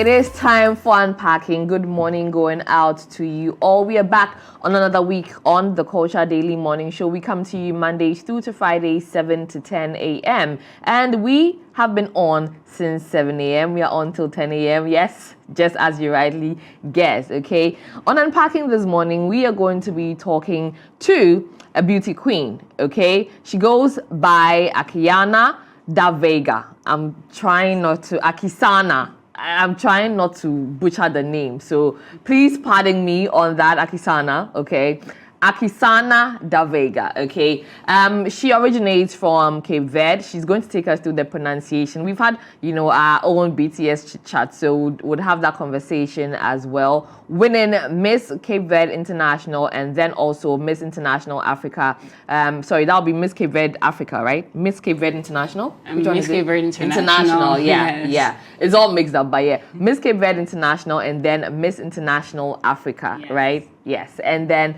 it is time for unpacking. Good morning going out to you all. We are back on another week on the Culture Daily Morning Show. We come to you Mondays through to Fridays, 7 to 10 a.m. And we have been on since 7 a.m. We are on till 10 a.m. Yes, just as you rightly guessed, okay? On unpacking this morning, we are going to be talking to a beauty queen, okay? She goes by Akysanna da Veiga. I'm trying not to butcher the name, so please pardon me on that, Akysanna, okay? Akysanna da Veiga, okay? She originates from Cape Verde. She's going to take us through the pronunciation. We've had, our own BTS chat, so would have that conversation as well. Winning Miss Cape Verde International and then also Miss International Africa. That'll be Miss Cape Verde Africa, right? Miss Cape Verde International? Miss Cape Verde International. Yeah. It's all mixed up, but yeah. Miss Cape Verde International and then Miss International Africa, yes. Right? Yes. And then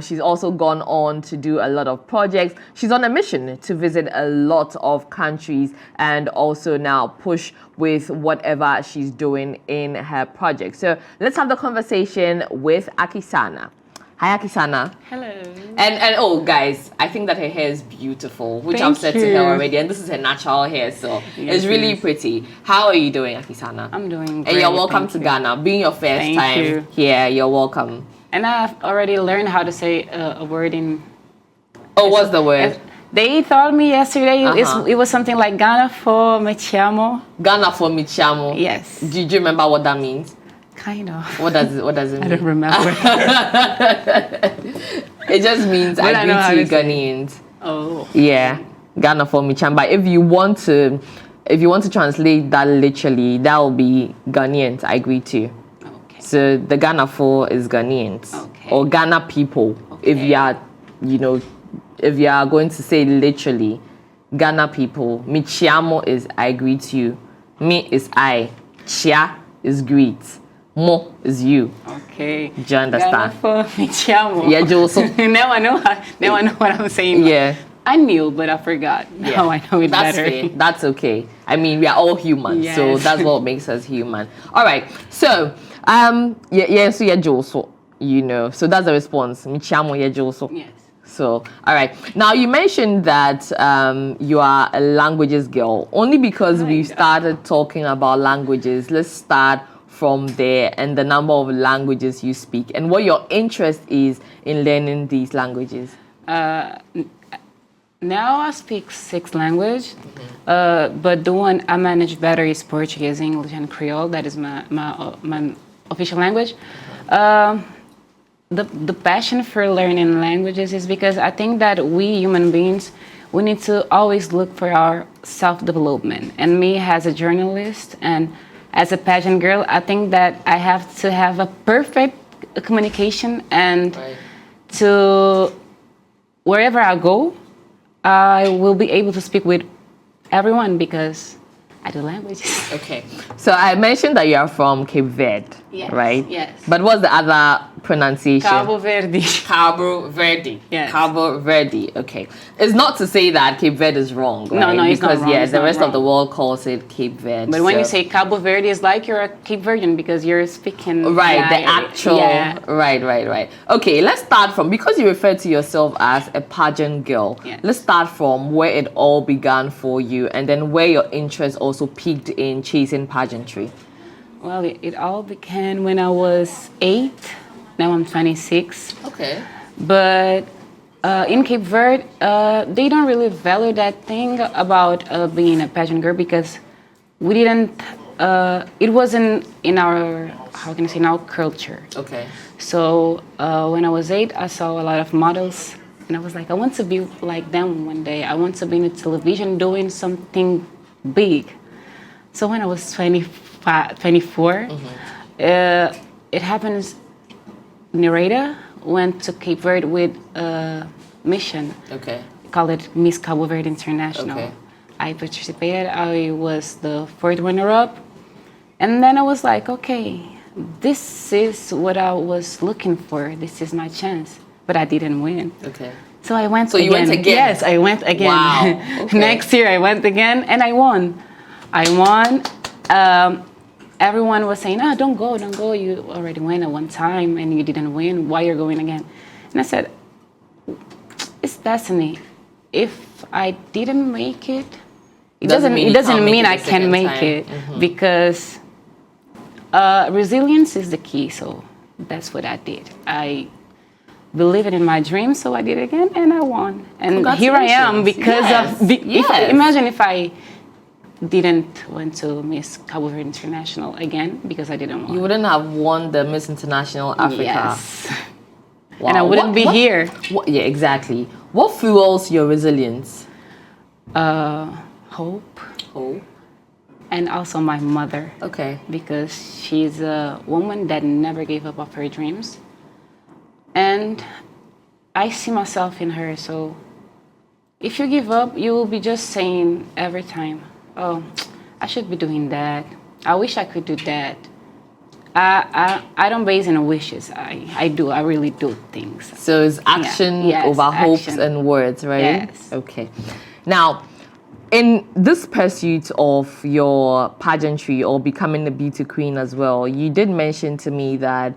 she's also gone on to do a lot of projects. She's on a mission to visit a lot of countries and also now push with whatever she's doing in her project. So let's have the conversation with Akysanna. Hi, Akysanna. Hello. And oh, guys, I think that her hair is beautiful, which I've said to her already. And this is her natural hair, so it's really pretty. How are you doing, Akysanna? I'm doing great. And you're welcome to Ghana. Being your first time here, you're welcome. And I've already learned how to say a word in... Oh, what's the word? They told me yesterday it was something like Ghana for me chiamo. Ghana for me chiamo. Yes. Do you remember what that means? Kind of. What does it mean? I don't remember. It just means I greet you Ghanaians. Oh. Yeah. Ghana for me chiamo. But if you want to translate that literally, that will be Ghanaians I greet you. Okay. So the Ghana for is Ghanaians. Okay. Or Ghana people. Okay. If you are going to say literally, Ghana people, mi chiamo is I greet you. Me is I. Chia is greet. Mo is you. Okay. Do you understand? Ghana for mi chiamo. Yeah, Joso. Now I know what I'm saying. Yeah. I knew, but I forgot. Now I know it better. Fair. That's okay. I mean, we are all human, yes. So that's what makes us human. All right. So, so yeah, Joso, So that's the response. Mi chiamo yeah Joso. Yes. So, all right. Now, you mentioned that you are a languages girl. Only because we started talking about languages, let's start from there and the number of languages you speak and what your interest is in learning these languages. Now I speak 6 languages, but the one I manage better is Portuguese, English, and Creole. That is my official language. The passion for learning languages is because I think that we human beings, we need to always look for our self-development. And me as a journalist and as a pageant girl, I think that I have to have a perfect communication and to wherever I go, I will be able to speak with everyone because I do languages. Okay. So I mentioned that you are from Cape Verde, yes, right? Yes. But what's the other pronunciation? Cabo Verde. Cabo Verde. Yes. Cabo Verde. Okay. It's not to say that Cape Verde is wrong, right? No, it's not wrong. Because the rest of the world calls it Cape Verde. But when you say Cabo Verde, it's like you're a Cape Verdean because you're speaking. Right, the actual. Yeah. Right. Okay, let's start from, because you refer to yourself as a pageant girl, yes. Let's start from where it all began for you and then where your interest also peaked in chasing pageantry. Well, it all began when I was 8. Now I'm 26. Okay. But in Cape Verde, they don't really value that thing about being a pageant girl because we didn't. It wasn't in our in our culture. Okay. So when I was 8, I saw a lot of models, and I was like, I want to be like them one day. I want to be in the television doing something big. So when I was 24, it happens. Narrator went to Cape Verde with a mission. Okay. Call it Miss Cabo Verde International. Okay. I participated. I was the 4th runner-up, and then I was like, okay, this is what I was looking for. This is my chance, but I didn't win. Okay. So I went. So you went again? Yes, I went again. Wow. Okay. Next year I went again, and I won. everyone was saying, "Ah, don't go, don't go. You already went at one time and you didn't win. Why you're going again?" And I said, "It's destiny. If I didn't make it, it doesn't mean I can make it because resilience is the key." So that's what I did. I believe in my dream, so I did it again, and I won. And here I am because imagine if I didn't went to Miss Cabo Verde International again because I didn't want. You wouldn't have won the Miss International Africa. Yes. Wow. And I wouldn't be here. Yeah, exactly. What fuels your resilience? Hope. Hope. And also my mother. Okay. Because she's a woman that never gave up of her dreams. And I see myself in her. So if you give up, you will be just saying every time, "Oh, I should be doing that. I wish I could do that." I don't base in wishes. I really do things. So it's action over hopes and words, right? Yes. Okay. Now, in this pursuit of your pageantry or becoming a beauty queen as well, you did mention to me that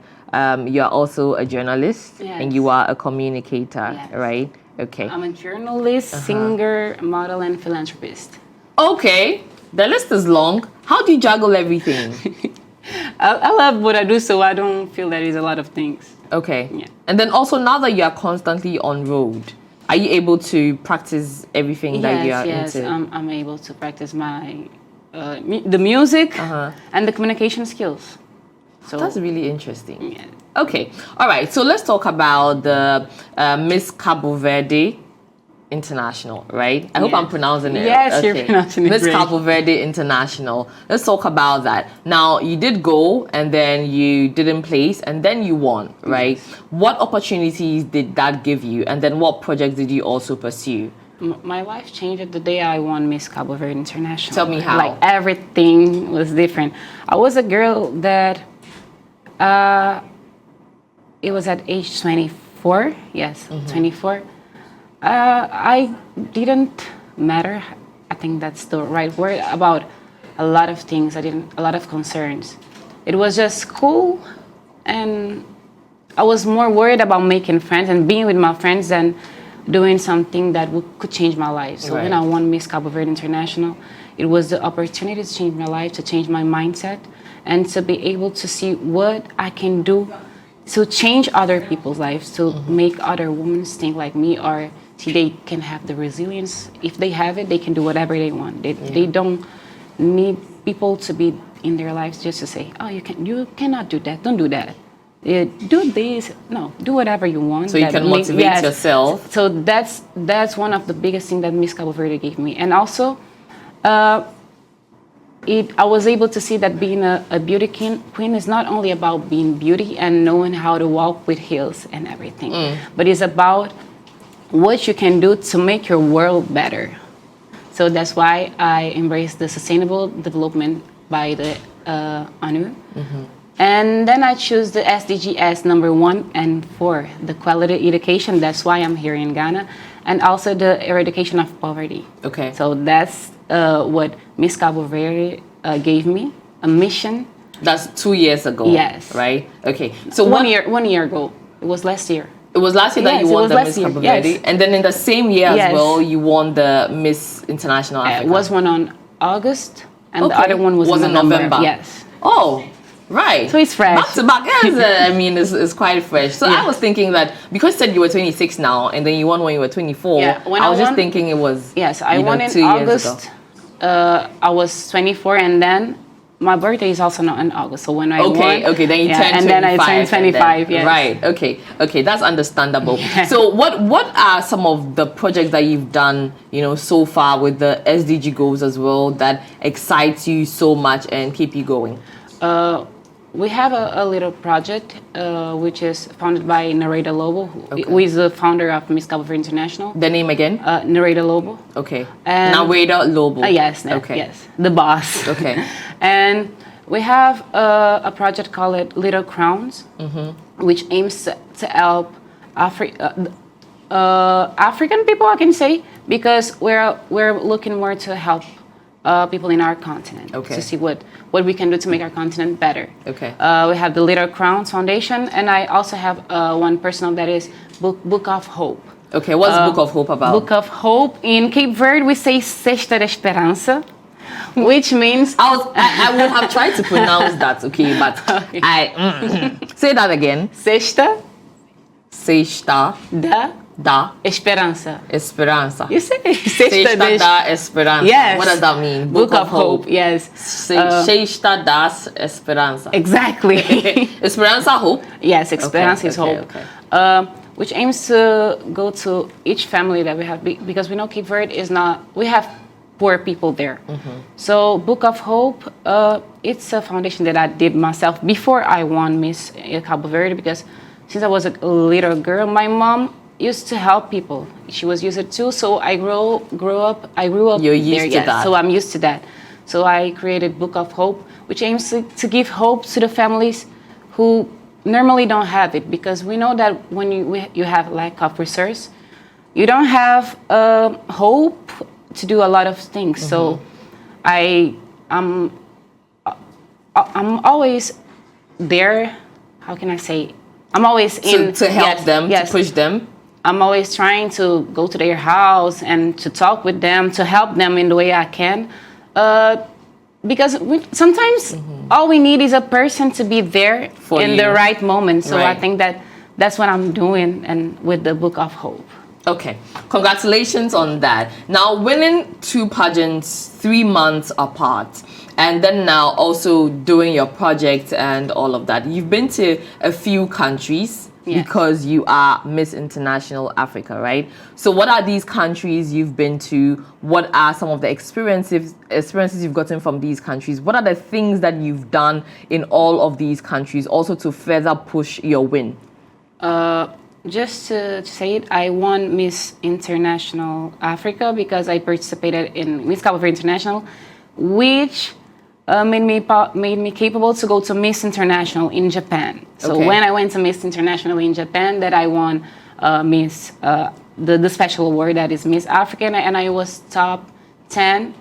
you are also a journalist and you are a communicator, right? Okay. I'm a journalist, singer, model, and philanthropist. Okay. The list is long. How do you juggle everything? I love what I do, so I don't feel that is a lot of things. Okay. Yeah. And then also, now that you are constantly on road, are you able to practice everything that you are into? Yes, I'm able to practice my the music and the communication skills. So that's really interesting. Yeah. Okay. All right. So let's talk about the Miss Cabo Verde International, right? I hope I'm pronouncing it. Yes, you're pronouncing it Miss great. Cabo Verde International. Let's talk about that. Now, you did go and then you didn't place and then you won, right? Yes. What opportunities did that give you? And then what projects did you also pursue? My life changed the day I won Miss Cabo Verde International. Tell me how. Like everything was different. I was a girl that it was at age 24. Yes, 24. I didn't matter. I think that's the right word about a lot of things. A lot of concerns. It was just school, and I was more worried about making friends and being with my friends than doing something that could change my life. So when I won Miss Cabo Verde International, it was the opportunity to change my life, to change my mindset, and to be able to see what I can do to change other people's lives, to make other women think like me, or they can have the resilience. If they have it, they can do whatever they want. They don't need people to be in their lives just to say, "Oh, you cannot do that. Don't do that. Do this." No, do whatever you want. So you can motivate yourself. So that's one of the biggest things that Miss Cabo Verde gave me, and also, I was able to see that being a beauty queen is not only about being beauty and knowing how to walk with heels and everything, but it's about what you can do to make your world better. So that's why I embraced the Sustainable Development by the ONU. And then I choose the SDGs number 1 and 4, the quality education. That's why I'm here in Ghana. And also the eradication of poverty. Okay. So that's what Miss Cabo Verde gave me, a mission. That's 2 years ago. Yes. Right? Okay. So 1 year ago. It was last year. It was last year that you won the Miss Cabo Verde? Yes. And then in the same year as well, you won the Miss International Africa? It was one on August, and the other one was in November. Yes. Oh, right. So it's fresh. Back to back. Yes, I mean, it's quite fresh. So I was thinking that because you said you were 26 now, and then you won when you were 24, I was just thinking it was I won in August. I was 24, and then my birthday is also not in August. So when I won, then you turned 25. And then I turned 25, yes. Right, okay, that's understandable. So what are some of the projects that you've done, so far with the SDG goals as well that excites you so much and keep you going? We have a little project which is founded by Nareda Lobo, who is the founder of Miss Cabo Verde International. The name again? Nareda Lobo. Okay. Nareda Lobo. Yes. Okay. Yes. The boss. Okay. And we have a project called Little Crowns, which aims to help African people, I can say, because we're looking more to help people in our continent to see what we can do to make our continent better. Okay. We have the Little Crowns Foundation, and I also have one personal that is Book of Hope. Okay, what's Book of Hope about? Book of Hope. In Cape Verde, we say Cesta da Esperança, which means... I would have tried to pronounce that, okay, but say that again. Cesta da Esperança. Esperança. You say Cesta da Esperança. Yes. What does that mean? Book of Hope. Yes. Cesta das Esperança. Exactly. Esperança, hope? Yes, Esperança is hope. Okay. Which aims to go to each family that we have, because we know Cape Verde is not, we have poor people there. So Book of Hope, it's a foundation that I did myself before I won Miss Cabo Verde, because since I was a little girl, my mom used to help people. She was used to, so I grew up You're used there, to yes. that. So I'm used to that. So I created Book of Hope, which aims to give hope to the families who normally don't have it, because we know that when you have lack of resource, you don't have hope to do a lot of things. So I'm always there. How can I say? I'm always in to help them, to push them. I'm always trying to go to their house and to talk with them, to help them in the way I can. Because sometimes all we need is a person to be there in the right moment. So I think that's what I'm doing, and with the Book of Hope. Okay, congratulations on that. Now, winning 2 pageants 3 months apart, and then now also doing your project and all of that. You've been to a few countries. Yes. Because you are Miss International Africa, right? So what are these countries you've been to? What are some of the experiences you've gotten from these countries? What are the things that you've done in all of these countries also to further push your win? Just to say it, I won Miss International Africa because I participated in Miss Cabo Verde International, which made me capable to go to Miss International in Japan. So when I went to Miss International in Japan, that I won Miss the special award that is Miss Africa, and I was top 10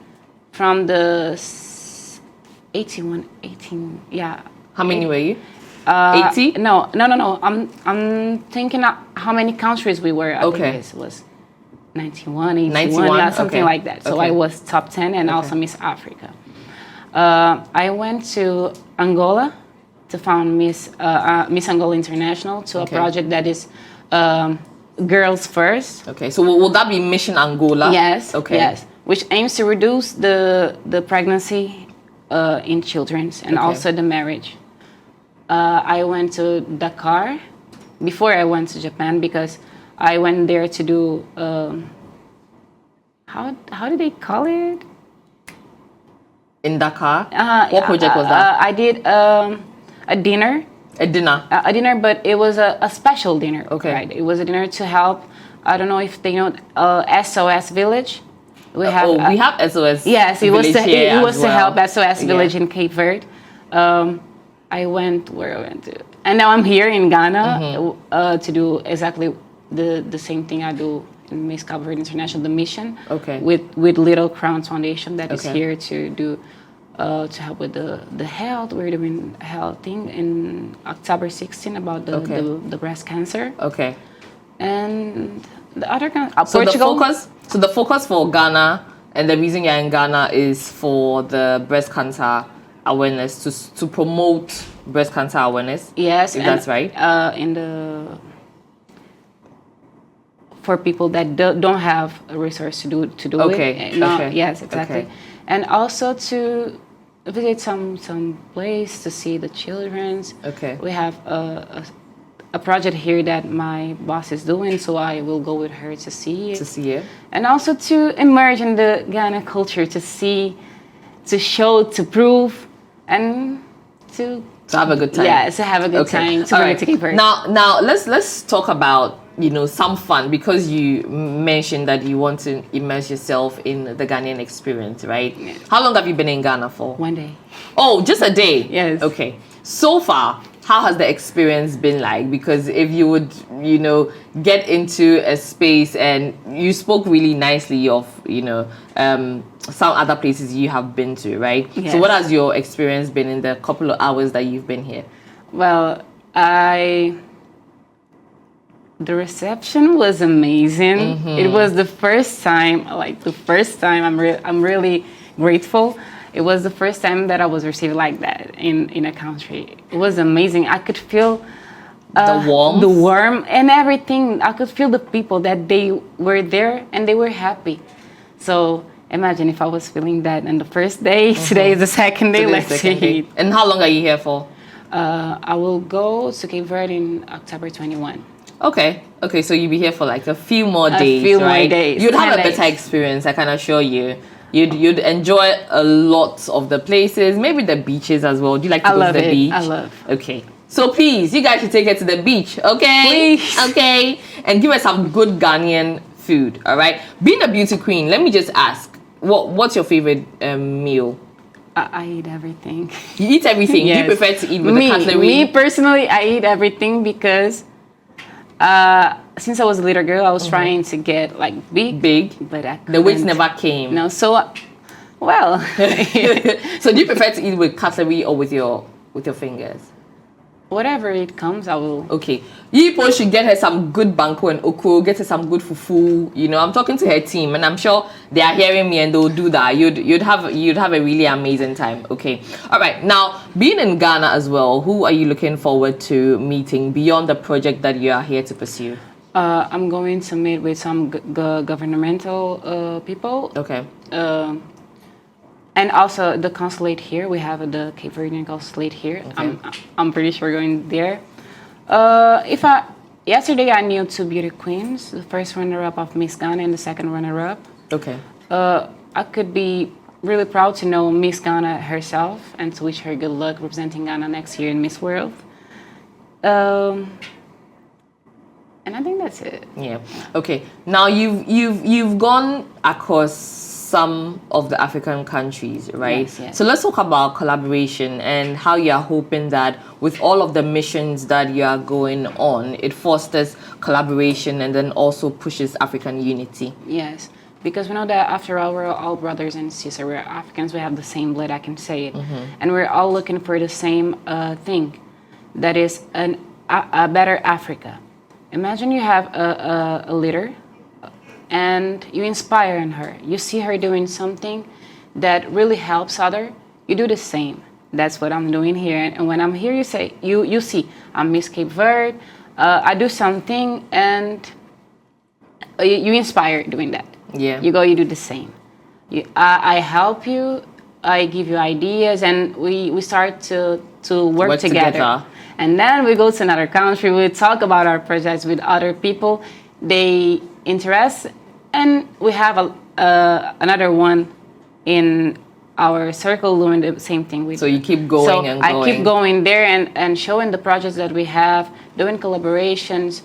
from the 18. Yeah. How many were you? 80? No. I'm thinking how many countries we were. I think it was 91, 81, yeah, something like that. So I was top 10 and also Miss Africa. I went to Angola to found Miss Angola International, to a project that is Girls First. Okay, so will that be Mission Angola? Yes. Okay. Yes, which aims to reduce the pregnancy in children and also the marriage. I went to Dakar before I went to Japan, because I went there to do how do they call it? In Dakar? What project was that? I did a dinner. A dinner, but it was a special dinner. Okay. Right? It was a dinner to help, I don't know if they know, SOS Village. We have SOS. Yes, it was to help SOS Village in Cape Verde. I went to, and now I'm here in Ghana to do exactly the same thing I do in Miss Cabo Verde International, the mission. Okay. With Little Crowns Foundation that is here to do to help with the health. We're doing a health thing in October 16 about the breast cancer. Okay. And the other Portugal. The focus for Ghana, and the reason you're in Ghana is for the breast cancer awareness, to promote breast cancer awareness. Yes, if that's right. For people that don't have a resource to do it. Yes, exactly. And also to visit some place to see the children's. Okay. We have a project here that my boss is doing, so I will go with her to see it. And also to emerge in the Ghana culture, to see, to show, to prove, and to have a good time. Yeah, to have a good time. To bring it to Cape Verde. Now let's talk about some fun, because you mentioned that you want to immerse yourself in the Ghanaian experience, right? Yeah. How long have you been in Ghana for? 1 day. Oh, just a day? Yes. Okay. So far, how has the experience been like? Because if you would, get into a space, and you spoke really nicely of, some other places you have been to, right? Yes. So what has your experience been in the couple of hours that you've been here? Well, the reception was amazing. It was the first time, I'm really grateful. It was the first time that I was received like that in a country. It was amazing. I could feel the warmth and everything. I could feel the people that they were there and they were happy. So imagine if I was feeling that on the first day. Today is the second day. Let's see. And how long are you here for? I will go to Cape Verde in October 21. Okay, so you'll be here for like a few more days, more days. You'd have a better experience, I can assure you. You'd enjoy a lot of the places, maybe the beaches as well. Do you like to go to the beach? I love. Okay, so please, you guys should take her to the beach, okay? Please. Okay, and give her some good Ghanaian food, all right? Being a beauty queen, let me just ask, what's your favorite meal? I eat everything. You eat everything? Yes. Do you prefer to eat with the cutlery? Me personally, I eat everything because since I was a little girl, I was trying to get like big, but I couldn't. The weight never came. No, so well. So do you prefer to eat with cutlery or with your fingers? Whatever it comes, I will. Okay, you people should get her some good banku and okro. Get her some good fufu. You know, I'm talking to her team, and I'm sure they are hearing me, and they'll do that. You'd have a really amazing time. Okay, all right. Now, being in Ghana as well, who are you looking forward to meeting beyond the project that you are here to pursue? I'm going to meet with some governmental people. Okay. And also the consulate here. We have the Cape Verdean consulate here. Okay. I'm pretty sure going there. Yesterday I knew two beauty queens, the first runner-up of Miss Ghana and the second runner-up. Okay. I could be really proud to know Miss Ghana herself and to wish her good luck representing Ghana next year in Miss World. And I think that's it. Yeah. Okay. Now you've gone across some of the African countries, right? Yes. So let's talk about collaboration and how you are hoping that with all of the missions that you are going on, it fosters collaboration and then also pushes African unity. Yes, because we know that after all, we're all brothers and sisters. We're Africans. We have the same blood. I can say it, and we're all looking for the same thing, that is a better Africa. Imagine you have a leader, and you inspire in her. You see her doing something that really helps other. You do the same. That's what I'm doing here. And when I'm here, you say, you see, I'm Miss Cape Verde. I do something, and you inspire doing that. Yeah. You go, you do the same. I help you. I give you ideas, and we start to work together. And then we go to another country. We talk about our projects with other people. They interest, and we have another one in our circle doing the same thing with. So you keep going and going. I keep going there and showing the projects that we have, doing collaborations,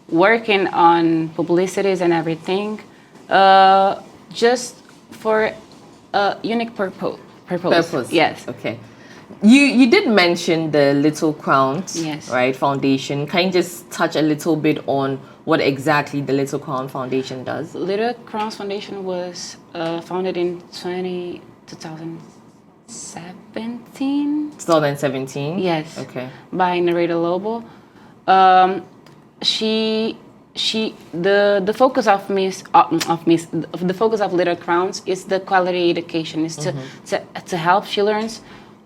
working on publicities and everything, just for a unique purpose. Yes. Okay. You did mention the Little Crowns, yes, right, Foundation. Can you just touch a little bit on what exactly the Little Crown Foundation does? Little Crowns Foundation was founded in 2017. 2017? Yes. Okay. By Narita Lobo. The focus of the focus of Little Crowns is the quality education, is to help children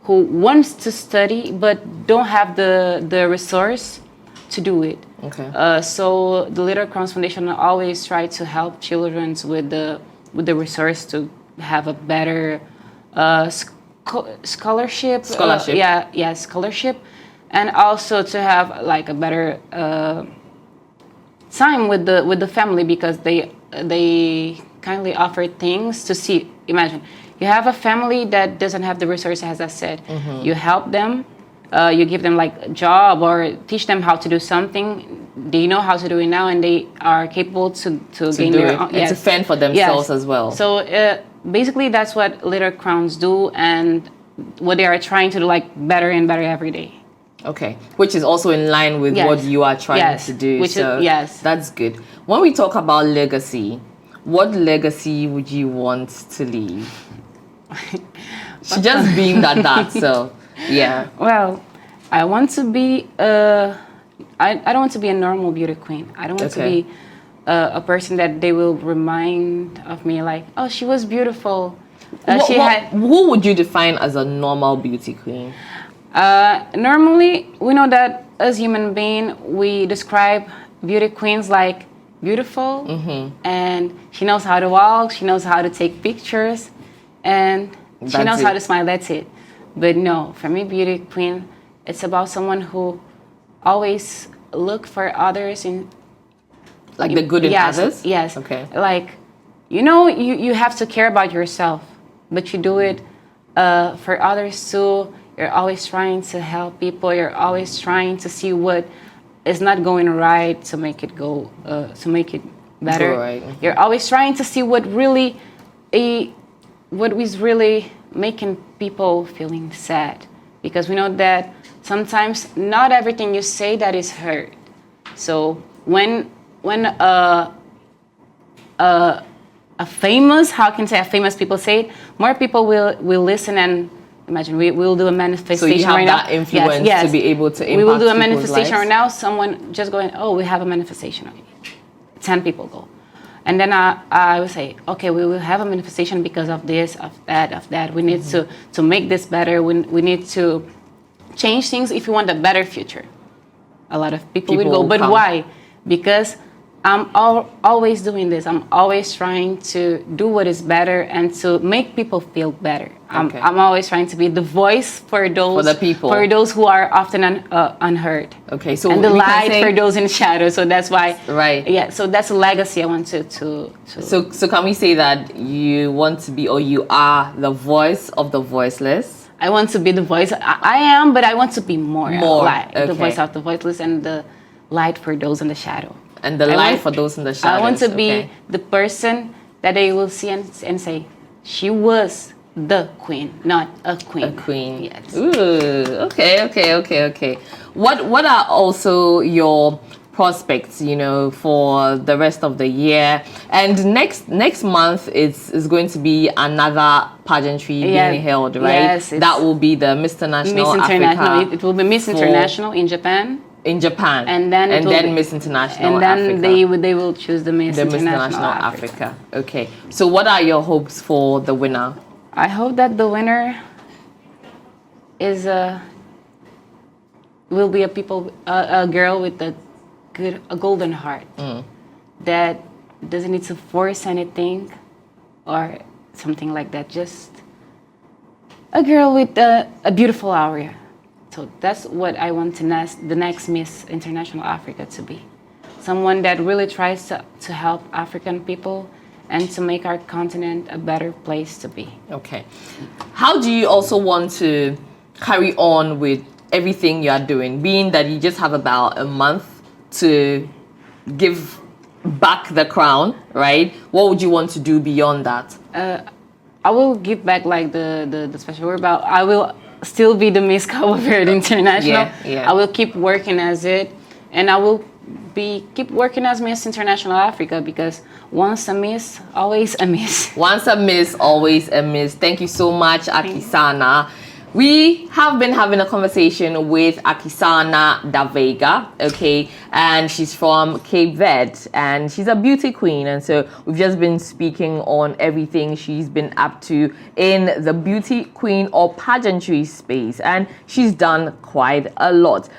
who wants to study but don't have the resource to do it. Okay. So the Little Crowns Foundation always try to help children with the resource to have a better scholarship. Scholarship, and also to have like a better time with the family, because they kindly offer things to see. Imagine you have a family that doesn't have the resources, as I said. You help them, you give them like a job or teach them how to do something. They know how to do it now, and they are capable to gain their own, and to fend for themselves as well. So basically, that's what Little Crowns do, and what they are trying to do, like better and better every day. Okay, which is also in line with what you are trying to do. That's good. When we talk about legacy, what legacy would you want to leave? She just beamed at that, so yeah. Well, I want to be I don't want to be a normal beauty queen. I don't want to be a person that they will remind of me like, oh, she was beautiful. Who would you define as a normal beauty queen? Normally, we know that as human being, we describe beauty queens like beautiful, and she knows how to walk, she knows how to take pictures, and she knows how to smile. That's it. But no, for me, beauty queen, it's about someone who always look for others in like the good in others. Yes. Okay. Like, you have to care about yourself, but you do it for others too. You're always trying to help people. You're always trying to see what is not going right to make it go, to make it better. Right. You're always trying to see what is really making people feeling sad, because we know that sometimes not everything you say that is heard. So when a famous, how can I say, a famous people say it, more people will listen. And imagine we will do a manifestation right now. So you have that influence to be able to impact. We will do a people's manifestation lives. right now. Someone just going, oh, we have a manifestation. Okay, 10 people go, and then I will say, okay, we will have a manifestation because of this, of that. We need to make this better. We need to change things if you want a better future. A lot of people will go, but why? Because I'm always doing this. I'm always trying to do what is better and to make people feel better. I'm always trying to be the voice for the people, for those who are often unheard. Okay, so and the light for those in shadow. So that's why. Right. Yeah. So that's a legacy I want to. So can we say that you want to be, or you are, the voice of the voiceless? I want to be the voice. I am, but I want to be more. Like the voice of the voiceless and the light for those in the shadow. And the light for those in the shadows. I want to be the person that they will see and say, she was the queen, not a queen. A queen. Yes. Ooh, okay. What are also your prospects, for the rest of the year? And next month is going to be another pageantry being held, right? Yes. That will be the Miss International Africa. It will be Miss International in Japan. And then Miss International Africa. And then they will choose the Miss International Africa. Okay. So what are your hopes for the winner? I hope that the winner will be a girl with a golden heart that doesn't need to force anything or something like that. Just a girl with a beautiful aura. So that's what I want the next Miss International Africa to be. Someone that really tries to help African people and to make our continent a better place to be. Okay. How do you also want to carry on with everything you are doing, being that you just have about a month to give back the crown, right? What would you want to do beyond that? I will give back like the special word about, I will still be the Miss Cabo Verde International. Yeah. I will keep working as it, and I will keep working as Miss International Africa, because once a miss, always a miss. Once a miss, always a miss. Thank you so much, Akysanna. We have been having a conversation with Akysanna da Veiga, okay, and she's from Cape Verde, and she's a beauty queen, and so we've just been speaking on everything she's been up to in the beauty queen or pageantry space, and she's done quite a lot.